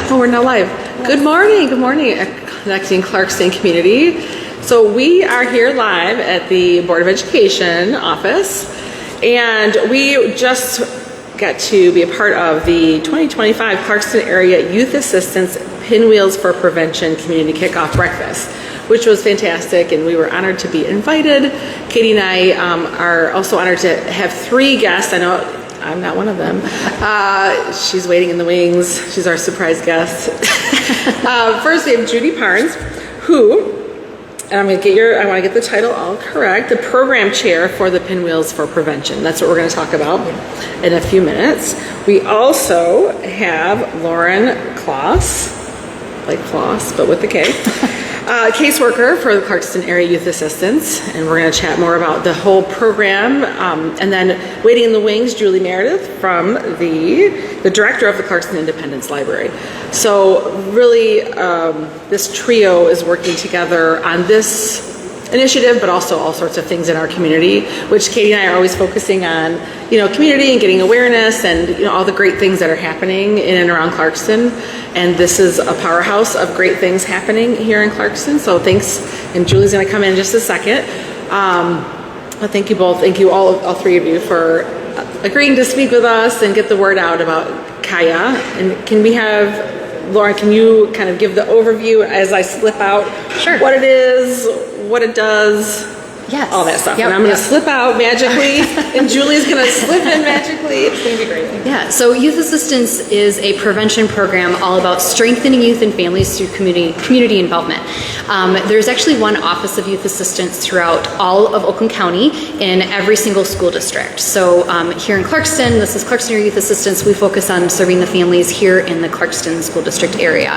Oh, we're now live. Yes. Good morning. Good morning, Connecting Clarkston Community. So we are here live at the Board of Education office, and we just got to be a part of the 2025 Clarkston Area Youth Assistance Pinwheels for Prevention Community Kickoff Breakfast, which was fantastic, and we were honored to be invited. Katie and I are also honored to have three guests. I know I'm not one of them. She's waiting in the wings. She's our surprise guest. First, we have Judy Parnes, who, and I want to get the title all correct, the program chair for the Pinwheels for Prevention. That's what we're going to talk about in a few minutes. We also have Lauren Klos, like Klos, but with the K. Caseworker for the Clarkston Area Youth Assistance, and we're going to chat more about the whole program. And then waiting in the wings, Julie Meredith from the director of the Clarkston Independence Library. So really, this trio is working together on this initiative, but also all sorts of things in our community, which Katie and I are always focusing on, community and getting awareness and, all the great things that are happening in and around Clarkston. And this is a powerhouse of great things happening here in Clarkston. So thanks. And Julie's going to come in just a second. But thank you both. Thank you all three of you for agreeing to speak with us and get the word out about Kaya. And can we have Laura, can you kind of give the overview as I slip out? Sure. What it is, what it does, yes, all that stuff. Yep, And I'm going to slip out magically, and Julie's going to slip in magically. It's going to be great. Yeah, so Youth Assistance is a prevention program all about strengthening youth and families through community involvement. There's actually one office of Youth Assistance throughout all of Oakland County in every single school district. So here in Clarkston, this is Clarkston Area Youth Assistance. We focus on serving the families here in the Clarkston School District area.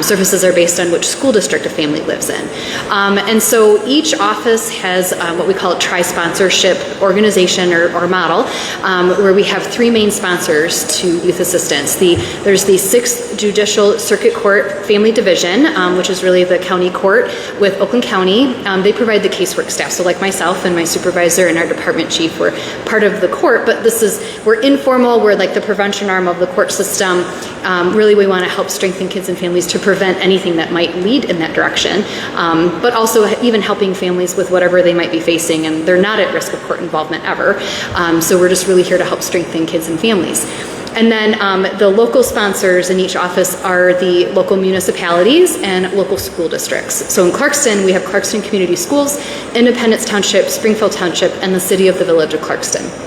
Services are based on which school district a family lives in. And so each office has what we call a tri-sponsorship organization or model, where we have three main sponsors to youth assistance. There's the 6th Judicial Circuit Court Family Division, which is really the county court with Oakland County. They provide the casework staff. So like myself and my supervisor and our department chief, we're part of the court, but we're informal. We're like the prevention arm of the court system. Really, we want to help strengthen kids and families to prevent anything that might lead in that direction, but also even helping families with whatever they might be facing, and they're not at risk of court involvement ever. So we're just really here to help strengthen kids and families. And then the local sponsors in each office are the local municipalities and local school districts. So in Clarkston, we have Clarkston Community Schools, Independence Township, Springfield Township, and the City of the Village of Clarkston.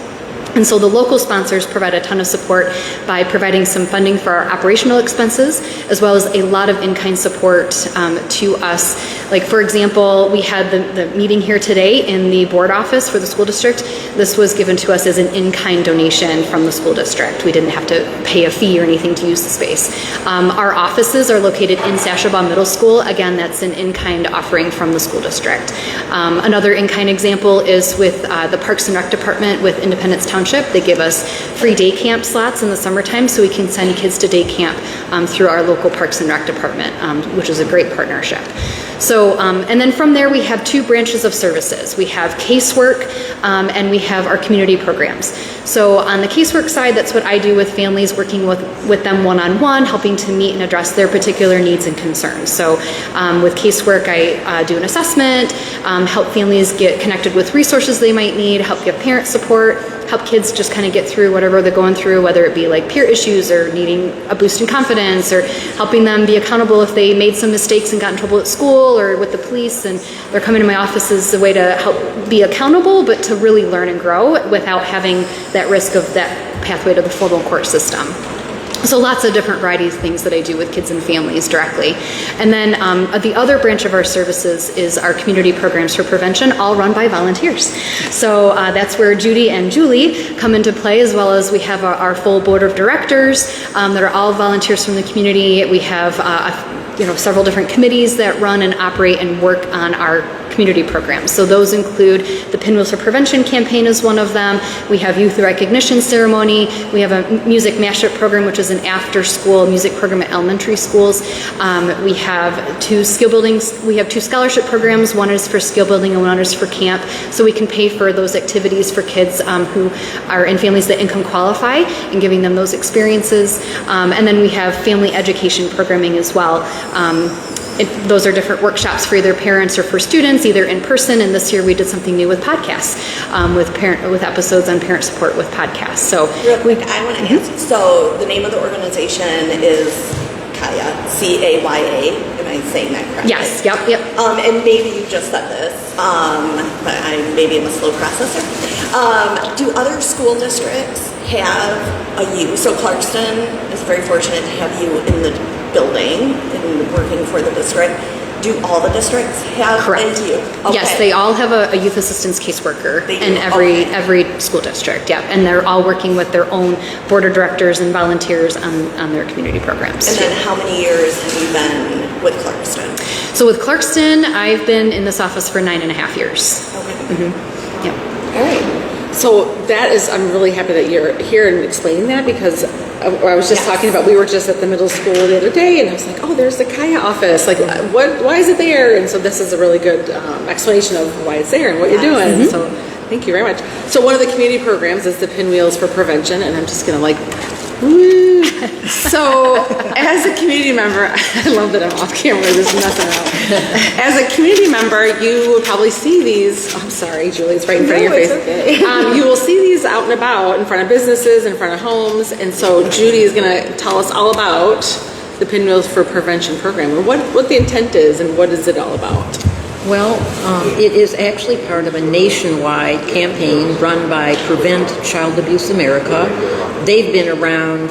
And so the local sponsors provide a ton of support by providing some funding for our operational expenses, as well as a lot of in-kind support to us. Like, for example, we had the meeting here today in the board office for the school district. This was given to us as an in-kind donation from the school district. We didn't have to pay a fee or anything to use the space. Our offices are located in 𝗓𝗫𝗄 Middle School. Again, that's an in-kind offering from the school district. Another in-kind example is with the Parks and Rec Department with Independence Township. They give us free day camp slots in the summertime so we can send kids to day camp through our local Parks and Rec Department, which is a great partnership. So, and then from there we have two branches of services. We have casework and we have our community programs. So on the casework side, that's what I do with families, working with them one-on-one, helping to meet and address their particular needs and concerns. So with casework, I do an assessment, help families get connected with resources they might need, help give parent support, help kids just kind of get through whatever they're going through, whether it be like peer issues or needing a boost in confidence, or helping them be accountable if they made some mistakes and got in trouble at school or with the police, and they're coming to my office as a way to help be accountable, but to really learn and grow without having that risk of that pathway to the formal court system. So lots of different varieties of things that I do with kids and families directly. And then the other branch of our services is our community programs for prevention, all run by volunteers. So that's where Judy and Julie come into play, as well as we have our full board of directors that are all volunteers from the community. We have several different committees that run and operate and work on our community programs. So those include the Pinwheels for Prevention campaign is one of them. We have youth recognition ceremony. We have a music mashup program, which is an after-school music program at elementary schools. We have two scholarship programs. One is for skill building and one is for camp. So we can pay for those activities for kids who are in families that income qualify and giving them those experiences. And then we have family education programming as well. Those are different workshops for either parents or for students, either in person. And this year we did something new with podcasts, with episodes on parent support with podcasts. So real quick, I want to ask. So the name of the organization is Caya, C-A-Y-A. Am I saying that correctly? Yes. Yep. And maybe you just said this, but maybe I'm a slow processor. Do other school districts have a you? So Clarkston is very fortunate to have you in the building and working for the district. Do all the districts have Correct. a you? Okay. Yes, they all have a youth assistance caseworker in every school district. Yeah, and they're all working with their own board of directors and volunteers on their community programs. And then how many years have you been with Clarkston? So with Clarkston, I've been in this office for 9.5 years. Okay. Yep. All right. So I'm really happy that you're here and explaining that, because I was just talking about, we were just at the middle school the other day and I was like, oh, there's the Caya office. Like, why is it there? And so this is a really good explanation of why it's there and what you're doing. So thank you very much. So one of the community programs is the Pinwheels for Prevention, and I'm just going to woo. So as a community member, I love that I'm off camera just messing around. As a community member, you would probably see these. I'm sorry, Julie, it's right in front of your face. Okay. You will see these out and about in front of businesses, in front of homes. And so Judy is going to tell us all about the Pinwheels for Prevention program, and what the intent is and what is it all about. Well, it is actually part of a nationwide campaign run by Prevent Child Abuse America. They've been around,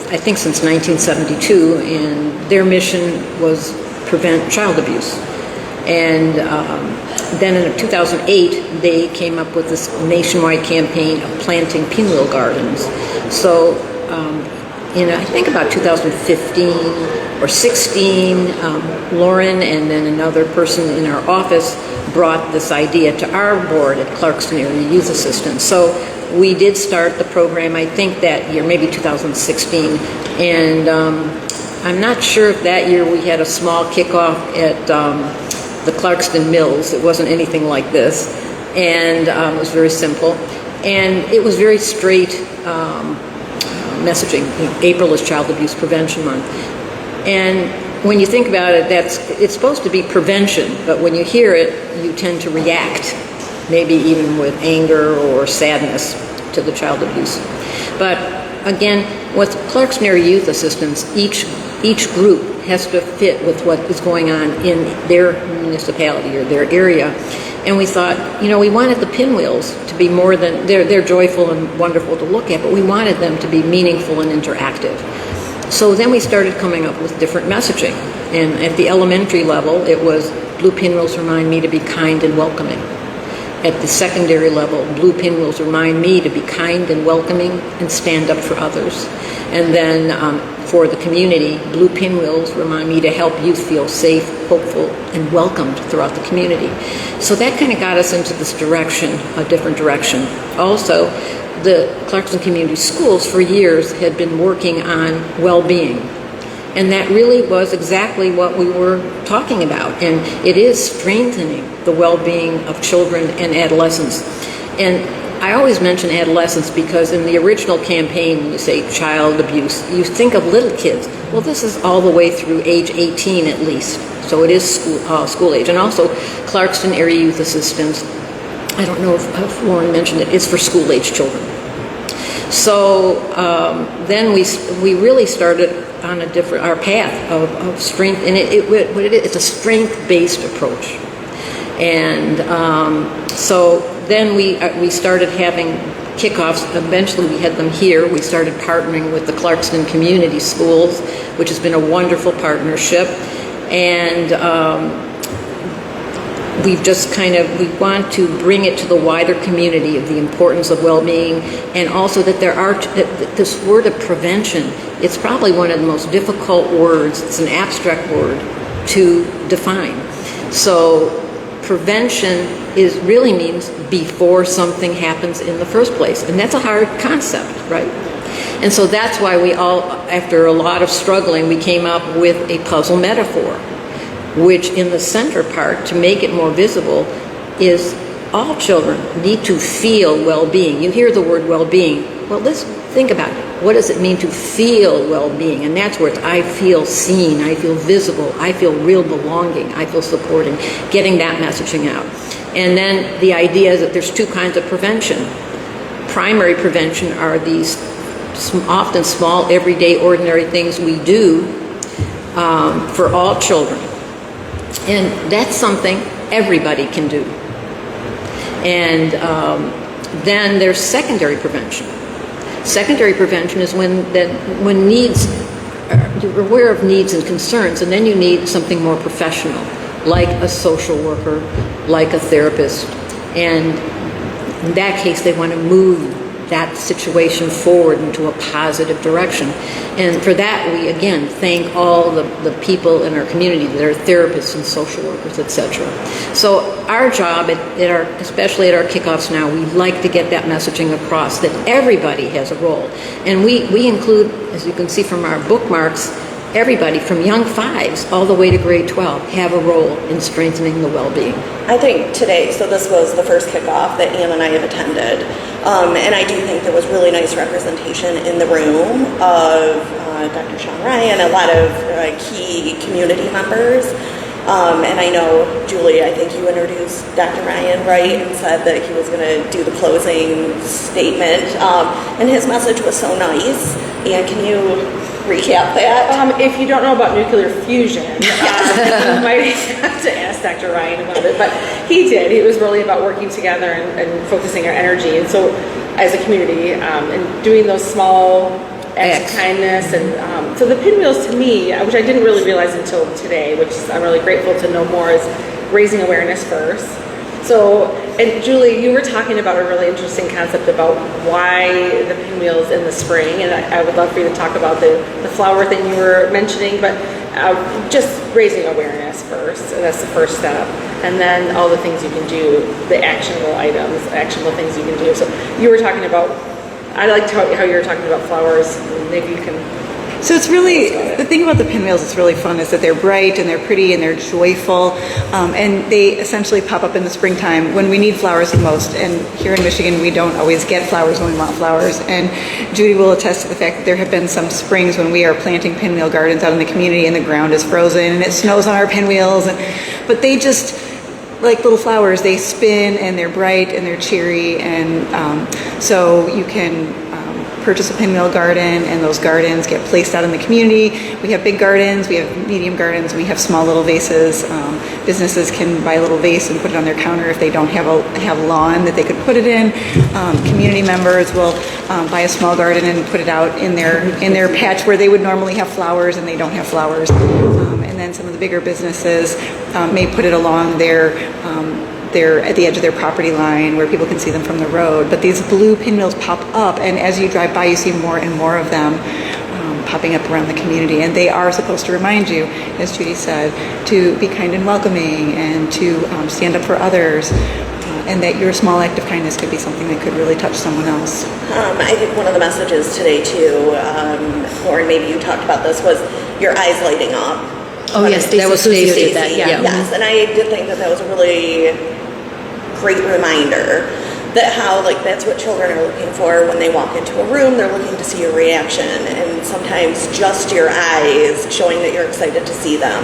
I think, since 1972, and their mission was prevent child abuse. And then in 2008, they came up with this nationwide campaign of planting pinwheel gardens. So in, I think, about 2015 or 16, Lauren and then another person in our office brought this idea to our board at Clarkston Area Youth Assistance. So we did start the program, I think, that year, maybe 2016. And I'm not sure if that year we had a small kickoff at the Clarkston Mills. It wasn't anything like this. And it was very simple. And it was very straight messaging. You know, April is Child Abuse Prevention Month. And when you think about it, it's supposed to be prevention, but when you hear it, you tend to react, maybe even with anger or sadness to the child abuse. But again, with Clarkson Area Youth Assistance, each group has to fit with what is going on in their municipality or their area. And we thought, we wanted the pinwheels to be more than, they're joyful and wonderful to look at, but we wanted them to be meaningful and interactive. So then we started coming up with different messaging. And at the elementary level, it was blue pinwheels remind me to be kind and welcoming. At the secondary level, blue pinwheels remind me to be kind and welcoming and stand up for others. And then for the community, blue pinwheels remind me to help youth feel safe, hopeful, and welcomed throughout the community. So that kind of got us into this direction, a different direction. Also, the Clarkson Community Schools for years had been working on well-being. And that really was exactly what we were talking about. And it is strengthening the well-being of children and adolescents. And I always mention adolescents because in the original campaign, when you say child abuse, you think of little kids. Well, this is all the way through age 18 at least. So it is school age. And also Clarkston Area Youth Assistance, I don't know if Lauren mentioned it, it's for school-age children. So then we really started on our path of strength, and it's a strength-based approach. And so then we started having kickoffs. Eventually we had them here. We started partnering with the Clarkston Community Schools, which has been a wonderful partnership. And we've just we want to bring it to the wider community of the importance of well-being, and also that this word of prevention, it's probably one of the most difficult words. It's an abstract word to define. So prevention really means before something happens in the first place. And that's a hard concept, right? And so that's why we all, after a lot of struggling, we came up with a puzzle metaphor, which in the center part, to make it more visible, is all children need to feel well-being. You hear the word well-being. Well, let's think about it. What does it mean to feel well-being? And that's where it's I feel seen, I feel visible, I feel real belonging, I feel supporting, getting that messaging out. And then the idea is that there's two kinds of prevention. Primary prevention are these often small, everyday, ordinary things we do for all children. And that's something everybody can do. And then there's secondary prevention. Secondary prevention is when needs, you're aware of needs and concerns, and then you need something more professional, like a social worker, like a therapist. And in that case, they want to move that situation forward into a positive direction. And for that, we again thank all the people in our community that are therapists and social workers, etc. So our job, especially at our kickoffs now, we like to get that messaging across that everybody has a role. And we include, as you can see from our bookmarks, everybody from young 5s all the way to grade 12 have a role in strengthening the well-being. I think today, so this was the first kickoff that Ann and I have attended, and I do think there was really nice representation in the room of Dr. Sean Ryan, a lot of key community members. And I know, Julie, I think you introduced Dr. Ryan, right, and said that he was going to do the closing statement. And his message was so nice. And can you recap that? If you don't know about nuclear fusion, you might have to ask Dr. Ryan about it. But he did. It was really about working together and focusing our energy. And so as a community, and doing those small acts of kindness. And so the Pinwheels, to me, which I didn't really realize until today, which I'm really grateful to know more, is raising awareness first. So, and Julie, you were talking about a really interesting concept about why the Pinwheels in the spring, and I would love for you to talk about the flower thing you were mentioning, but just raising awareness first, and that's the first step. And then all the things you can do, the actionable items, actionable things you can do. So you were talking about, I liked how you were talking about flowers. Maybe you can. So it's really, the thing about the Pinwheels that's really fun is that they're bright and they're pretty and they're joyful, and they essentially pop up in the springtime when we need flowers the most. And here in Michigan, we don't always get flowers when we want flowers. And Judy will attest to the fact that there have been some springs when we are planting pinwheel gardens out in the community and the ground is frozen and it snows on our pinwheels. But they just, like little flowers, they spin and they're bright and they're cheery. And so you can purchase a pinwheel garden, and those gardens get placed out in the community. We have big gardens, we have medium gardens, we have small little vases. Businesses can buy a little vase and put it on their counter if they don't have a lawn that they could put it in. Community members will buy a small garden and put it out in their patch where they would normally have flowers and they don't have flowers. And then some of the bigger businesses may put it along they're at the edge of their property line where people can see them from the road. But these blue pinwheels pop up, and as you drive by, you see more and more of them popping up around the community. And they are supposed to remind you, as Judy said, to be kind and welcoming and to stand up for others. And that your small act of kindness could be something that could really touch someone else. I think one of the messages today, too, Lauren, maybe you talked about this, was your eyes lighting up. Oh, yes, that was Stacey. That, yeah. Yes, and I did think that was a really great reminder that how, like, that's what children are looking for when they walk into a room. They're looking to see a reaction, and sometimes just your eyes showing that you're excited to see them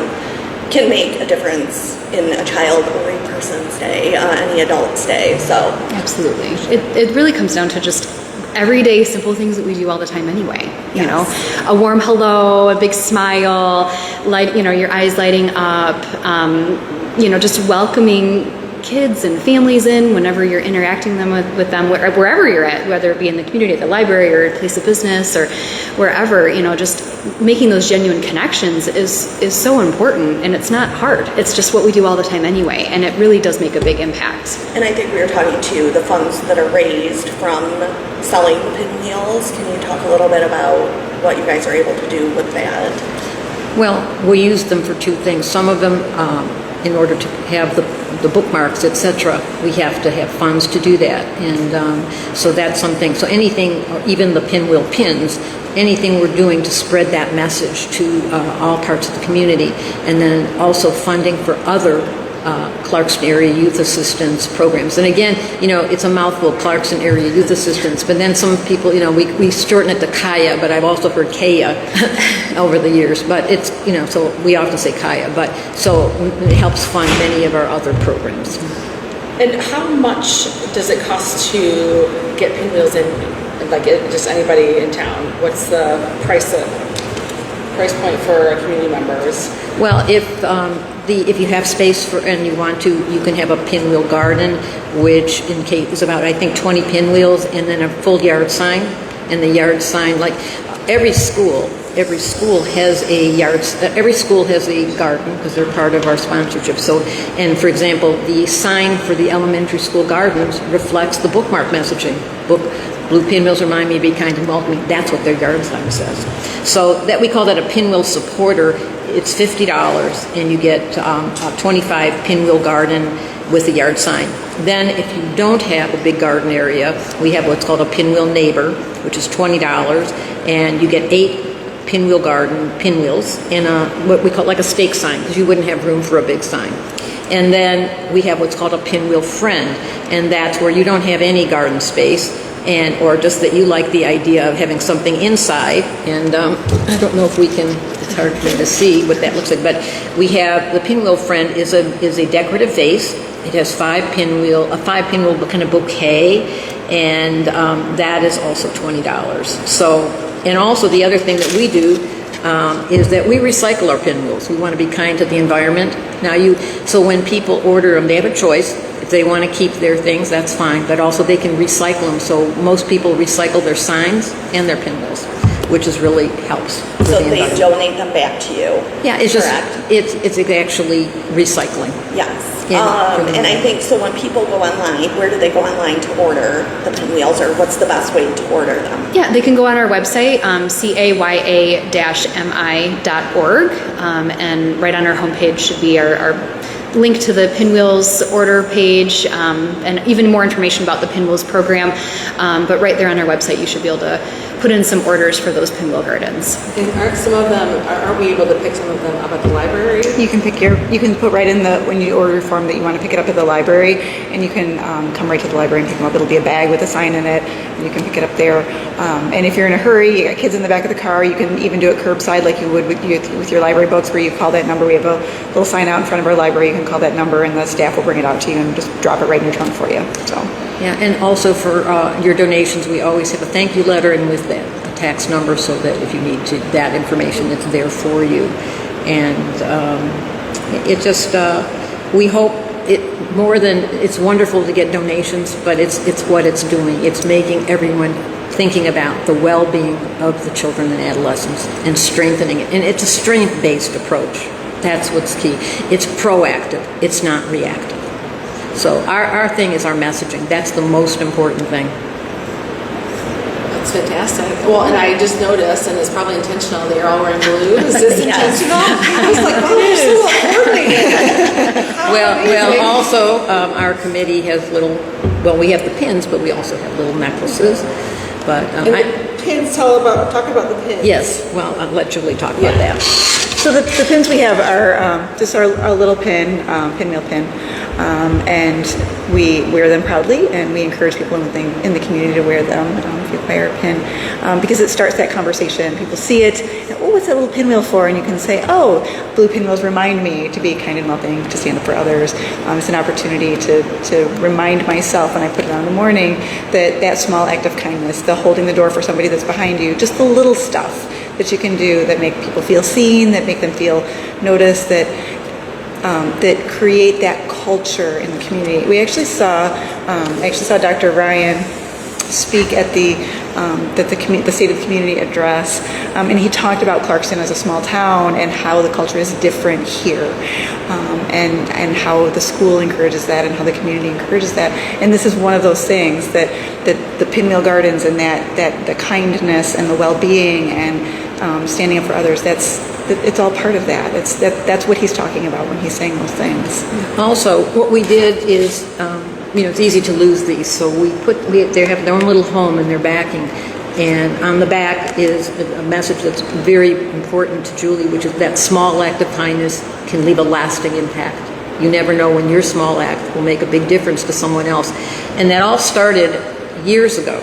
can make a difference in a child or a person's day, any adult's day. So absolutely, it really comes down to just everyday simple things that we do all the time anyway. You know, a warm hello, a big smile, your eyes lighting up, just welcoming kids and families in whenever you're interacting with them, wherever you're at, whether it be in the community, at the library, or a place of business, or wherever. Just making those genuine connections is so important, and it's not hard. It's just what we do all the time anyway, and it really does make a big impact. And I think we were talking to the funds that are raised from selling pinwheels. Can you talk a little bit about what you guys are able to do with that? Well, we use them for two things. Some of them in order to have the bookmarks, etc., we have to have funds to do that. And so that's something, so anything, even the Pinwheel pins, anything we're doing to spread that message to all parts of the community. And then also funding for other Clarkston area youth assistance programs. And again, it's a mouthful, Clarkston area youth assistance, but then some people, we shorten it to KAYA, but I've also heard KAYA over the years, but it's, so we often say KAYA, but so it helps fund many of our other programs. And how much does it cost to get Pinwheels in, like just anybody in town? What's the price point for community members? Well, if you have space and you want to, you can have a pinwheel garden, which is about, I think, 20 pinwheels, and then a full yard sign. And the yard sign, like every school has every school has a garden because they're part of our sponsorship. So, and for example, the sign for the elementary school gardens reflects the bookmark messaging. Blue pinwheels remind me, be kind and welcoming. That's what their yard sign says. So that we call that a pinwheel supporter. It's $50, and you get a 25 pinwheel garden with a yard sign. Then if you don't have a big garden area, we have what's called a pinwheel neighbor, which is $20, and you get 8 pinwheel garden pinwheels and what we call like a stake sign, because you wouldn't have room for a big sign. And then we have what's called a pinwheel friend, and that's where you don't have any garden space, or just that you like the idea of having something inside. And I don't know if we can, it's hard for me to see what that looks like, but we have the pinwheel friend is a decorative vase. It has a 5 pinwheel kind of bouquet, and that is also $20. So, and also the other thing that we do is that we recycle our pinwheels. We want to be kind to the environment. So when people order them, they have a choice. If they want to keep their things, that's fine, but also they can recycle them. So most people recycle their signs and their pinwheels, which really helps. So they donate them back to you. Yeah, it's correct? It's actually recycling. Yes. And I think, so when people go online, where do they go online to order the pinwheels, or what's the best way to order them? Yeah, they can go on our website, 𝗖𝗹𝗿𝗂𝗏-mi.org, and right on our homepage should be our link to the Pinwheels order page, and even more information about the Pinwheels program. But right there on our website, you should be able to put in some orders for those pinwheel gardens. And aren't we able to pick some of them up at the library? You can put right in when you order your form that you want to pick it up at the library, and you can come right to the library and pick them up. It'll be a bag with a sign in it, and you can pick it up there. And if you're in a hurry, you got kids in the back of the car, you can even do it curbside like you would with your library books, where you call that number. We have a little sign out in front of our library. You can call that number, and the staff will bring it out to you and just drop it right in your trunk for you. So. Yeah, and also for your donations, we always have a thank you letter, and with that, a tax number, so that if you need that information, it's there for you. And it just, we hope it's wonderful to get donations, but it's what it's doing. It's making everyone thinking about the well-being of the children and adolescents and strengthening it. And it's a strength-based approach. That's what's key. It's proactive. It's not reactive. So our thing is our messaging. That's the most important thing. That's fantastic. Well, and I just noticed, and it's probably intentional, that you're all wearing blue. Is this intentional? I was like, oh, you're so well coordinated. Well, also our committee has we have the pins, but we also have little necklaces. But the pins, talk about the pins. Yes, well, I'll let Julie talk about that. So the pins we have are just our little pinwheel pin, and we wear them proudly, and we encourage people in the community to wear them if you wear a pin, because it starts that conversation. People see it, and, oh, what's that little pinwheel for? And you can say, oh, blue pinwheels remind me to be kind and loving, to stand up for others. It's an opportunity to remind myself when I put it on in the morning that small act of kindness, the holding the door for somebody that's behind you, just the little stuff that you can do that make people feel seen, that make them feel noticed, that create that culture in the community. We actually saw Dr. Ryan speak at the State of the Community address, and he talked about Clarkston as a small town and how the culture is different here, and how the school encourages that and how the community encourages that. And this is one of those things that the pinwheel gardens and that the kindness and the well-being and standing up for others, it's all part of that. That's what he's talking about when he's saying those things. Also, what we did is, it's easy to lose these, so they have their own little home and their backing, and on the back is a message that's very important to Julie, which is that small act of kindness can leave a lasting impact. You never know when your small act will make a big difference to someone else. And that all started years ago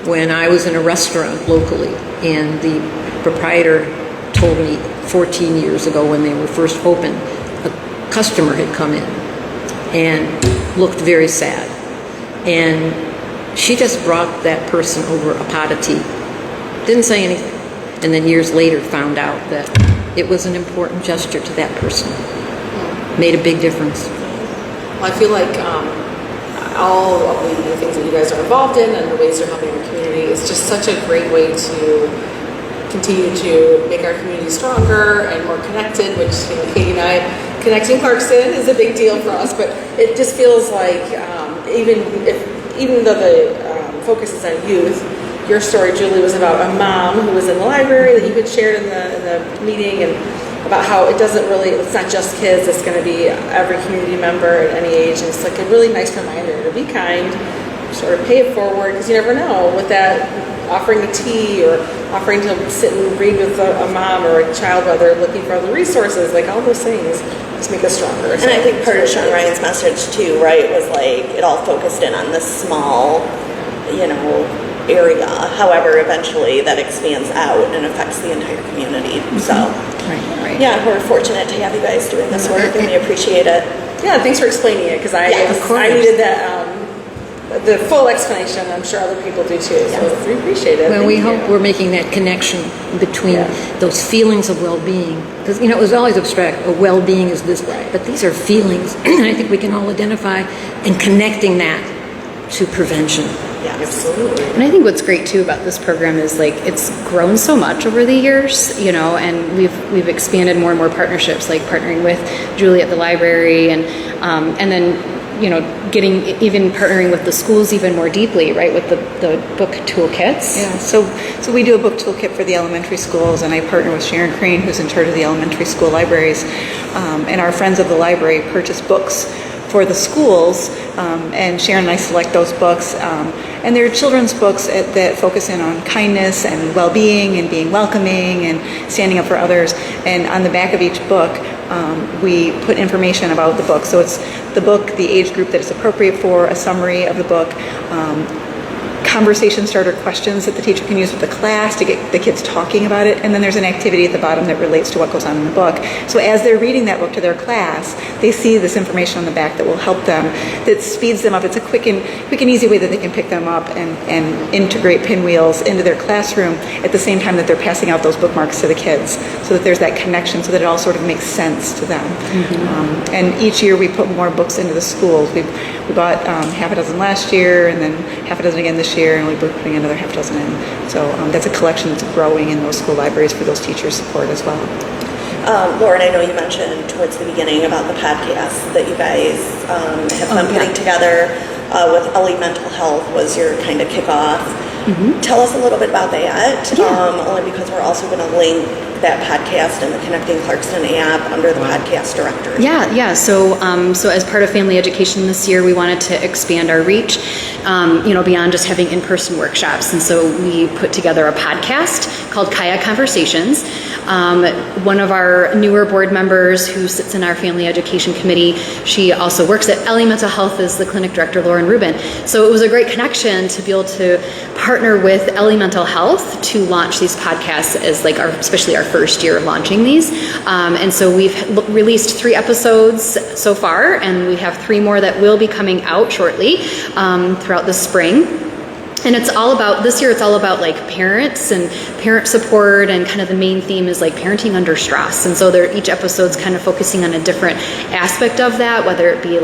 when I was in a restaurant locally, and the proprietor told me 14 years ago when they were first open, a customer had come in and looked very sad. And she just brought that person over a pot of tea. Didn't say anything. And then years later found out that it was an important gesture to that person. Made a big difference. Well, I feel like all of the things that you guys are involved in and the ways you're helping your community is just such a great way to continue to make our community stronger and more connected, which, Katie and I, connecting Clarkston is a big deal for us, but it just feels like even though the focus is on youth, your story, Julie, was about a mom who was in the library that you had shared in the meeting, and about how it's not just kids, it's going to be every community member at any age, and it's like a really nice reminder to be kind, sort of pay it forward, because you never know with that, offering a tea or offering to sit and read with a mom or a child while they're looking for other resources, like all those things just make us stronger. And I think part of Sean Ryan's message too, right, was like it all focused in on this small, area. However, eventually that expands out and affects the entire community. So, Right. yeah, we're fortunate to have you guys doing this work, and we appreciate it. Yeah, thanks for explaining it, because I needed that the full explanation. I'm sure other people do too, so we appreciate it. Well, we hope we're making that connection between those feelings of well-being, because it was always abstract. Well-being is this, but these are feelings, and I think we can all identify and connecting that to prevention. Yeah, absolutely. And I think what's great too about this program is it's grown so much over the years, and we've expanded more and more partnerships, like partnering with Julie at the library, and then partnering with the schools even more deeply, right, with the book toolkits. Yeah, so we do a book toolkit for the elementary schools, and I partner with Sharon Crane, who's in charge of the elementary school libraries, and our friends of the library purchase books for the schools, and Sharon and I select those books, and they're children's books that focus in on kindness and well-being and being welcoming and standing up for others. And on the back of each book, we put information about the book. So it's the book, the age group that it's appropriate for, a summary of the book, conversation starter questions that the teacher can use with the class to get the kids talking about it, and then there's an activity at the bottom that relates to what goes on in the book. So as they're reading that book to their class, they see this information on the back that will help them, that speeds them up. It's a quick and easy way that they can pick them up and integrate Pinwheels into their classroom at the same time that they're passing out those bookmarks to the kids, so that there's that connection, so that it all sort of makes sense to them. Mm-hmm. And each year we put more books into the schools. We bought half a dozen last year, and then half a dozen again this year, and we're putting another half dozen in. So that's a collection that's growing in those school libraries for those teachers' support as well. Lauren, I know you mentioned towards the beginning about the podcast that you guys have been putting together with 𝗬𝗏 Mental Health was your kind of kickoff. Mm-hmm. Tell us a little bit about that, only because we're also going to link that podcast and the Connecting Clarkston app under the podcast directory. Yeah. So as part of family education this year, we wanted to expand our reach, beyond just having in-person workshops. And so we put together a podcast called 𝗂𝗏 Conversations. One of our newer board members who sits in our family education committee, she also works at 𝗬𝗏 Mental Health as the clinic director, Lauren Rubin. So it was a great connection to be able to partner with 𝗬𝗏 Mental Health to launch these podcasts as especially our first year of launching these. And so we've released 3 episodes so far, and we have 3 more that will be coming out shortly throughout the spring. And this year it's all about parents and parent support, and kind of the main theme is parenting under stress. And so each episode's kind of focusing on a different aspect of that, whether it be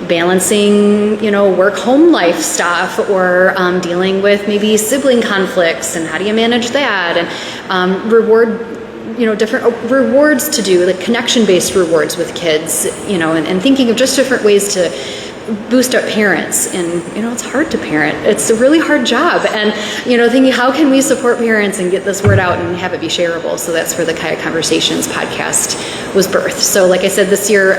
balancing, work-home life stuff, or dealing with maybe sibling conflicts, and how do you manage that, and different rewards to do, connection-based rewards with kids, and thinking of just different ways to boost up parents. And, it's hard to parent. It's a really hard job. And, thinking, how can we support parents and get this word out and have it be shareable? So that's where the Kayak Conversations podcast was birthed. So like I said, this year,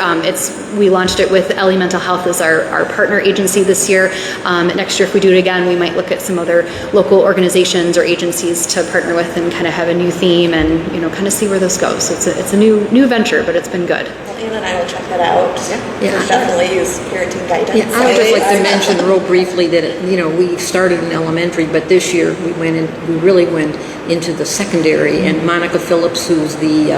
we launched it with Ellie Mental Health as our partner agency this year. Next year, if we do it again, we might look at some other local organizations or agencies to partner with and kind of have a new theme and, kind of see where this goes. So it's a new venture, but it's been good. Well, Anna and I will check that out. Yeah. We'll definitely use parenting guidance. Yeah, I would just like to mention real briefly that, we started in elementary, but this year we really went into the secondary, and Monica Phillips, who's the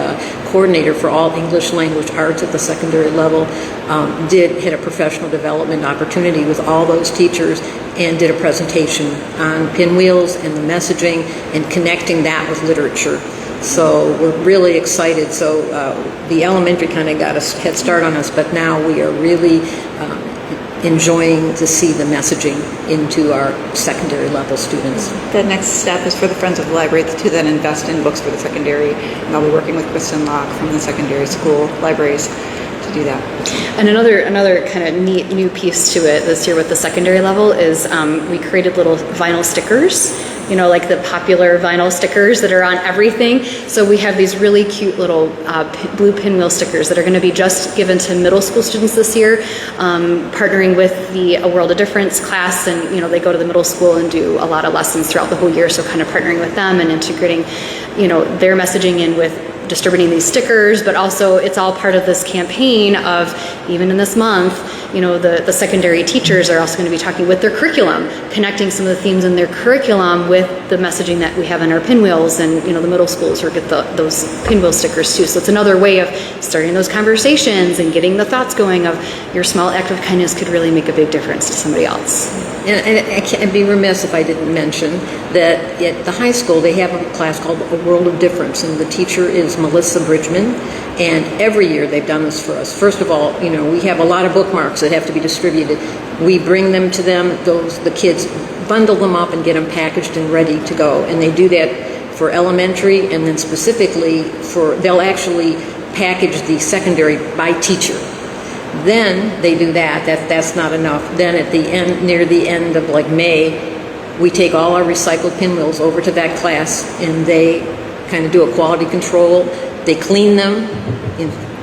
coordinator for all English language arts at the secondary level, had a professional development opportunity with all those teachers and did a presentation on Pinwheels and the messaging and connecting that with literature. So we're really excited. So the elementary kind of got a head start on us, but now we are really enjoying to see the messaging into our secondary level students. The next step is for the Friends of the Library to then invest in books for the secondary, and I'll be working with Kristen Locke from the secondary school libraries to do that. And another kind of neat new piece to it this year with the secondary level is we created little vinyl stickers, like the popular vinyl stickers that are on everything. So we have these really cute little blue pinwheel stickers that are going to be just given to middle school students this year, partnering with the A World of Difference class, and they go to the middle school and do a lot of lessons throughout the whole year. So kind of partnering with them and integrating, their messaging in with distributing these stickers, but also it's all part of this campaign of, even in this month, the secondary teachers are also going to be talking with their curriculum, connecting some of the themes in their curriculum with the messaging that we have in our pinwheels, and the middle schools will get those pinwheel stickers too. So it's another way of starting those conversations and getting the thoughts going of your small act of kindness could really make a big difference to somebody else. And I'd be remiss if I didn't mention that at the high school they have a class called A World of Difference, and the teacher is Melissa Bridgman, and every year they've done this for us. First of all, we have a lot of bookmarks that have to be distributed. We bring them to them, the kids bundle them up and get them packaged and ready to go, and they do that for elementary, and then specifically they'll actually package the secondary by teacher. Then they do that's not enough. Then at the end, near the end of May, we take all our recycled pinwheels over to that class, and they kind of do a quality control. They clean them,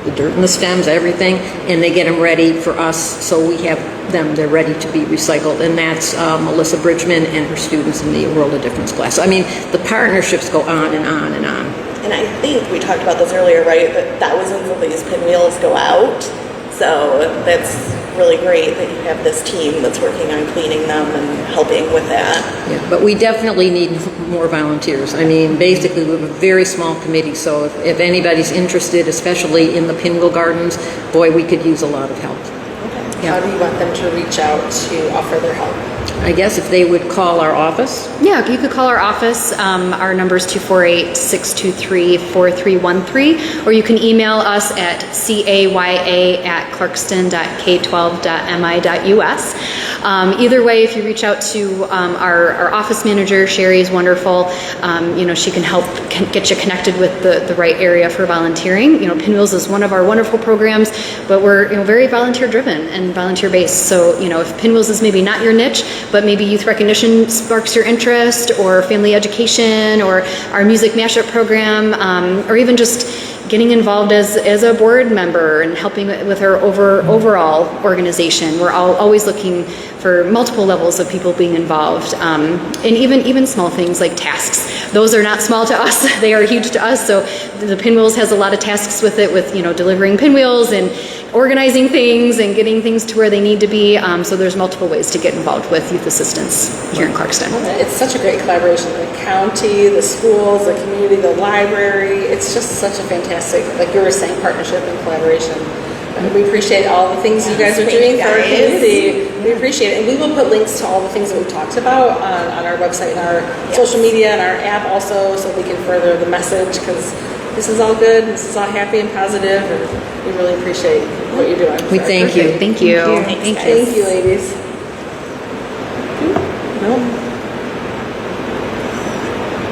the dirt and the stems, everything, and they get them ready for us, so we have them, they're ready to be recycled. And that's Melissa Bridgman and her students in the World of Difference class. So, the partnerships go on and on and on. And I think we talked about this earlier, right, that thousands of these pinwheels go out. So that's really great that you have this team that's working on cleaning them and helping with that. Yeah, but we definitely need more volunteers. Basically we have a very small committee, so if anybody's interested, especially in the pinwheel gardens, boy, we could use a lot of help. Okay. Yeah. How do you want them to reach out to offer their help? I guess if they would call our office. Yeah, you could call our office. Our number is 248-623-4313, or you can email us at caya@clarkston.k12.mi.us. Either way, if you reach out to our office manager, Sherry is wonderful. She can help get you connected with the right area for volunteering. Pinwheels is one of our wonderful programs, but we're very volunteer driven and volunteer based. So if Pinwheels is maybe not your niche, but maybe youth recognition sparks your interest, or family education, or our music mashup program, or even just getting involved as a board member and helping with our overall organization. We're always looking for multiple levels of people being involved, and even small things like tasks. Those are not small to us; they are huge to us. So the Pinwheels has a lot of tasks with it, with delivering pinwheels and organizing things and getting things to where they need to be. So there's multiple ways to get involved with youth assistance here in Clarkston. It's such a great collaboration. The county, the schools, the community, the library. It's just such a fantastic, like you were saying, partnership and collaboration. We appreciate all the things you guys are doing for our community. We appreciate it. And we will put links to all the things that we've talked about on our website and our social media and our app also, so we can further the message, because this is all good. This is all happy and positive, and we really appreciate what you're doing. We thank you. Thank you. Thanks, guys. Thank you, ladies. No?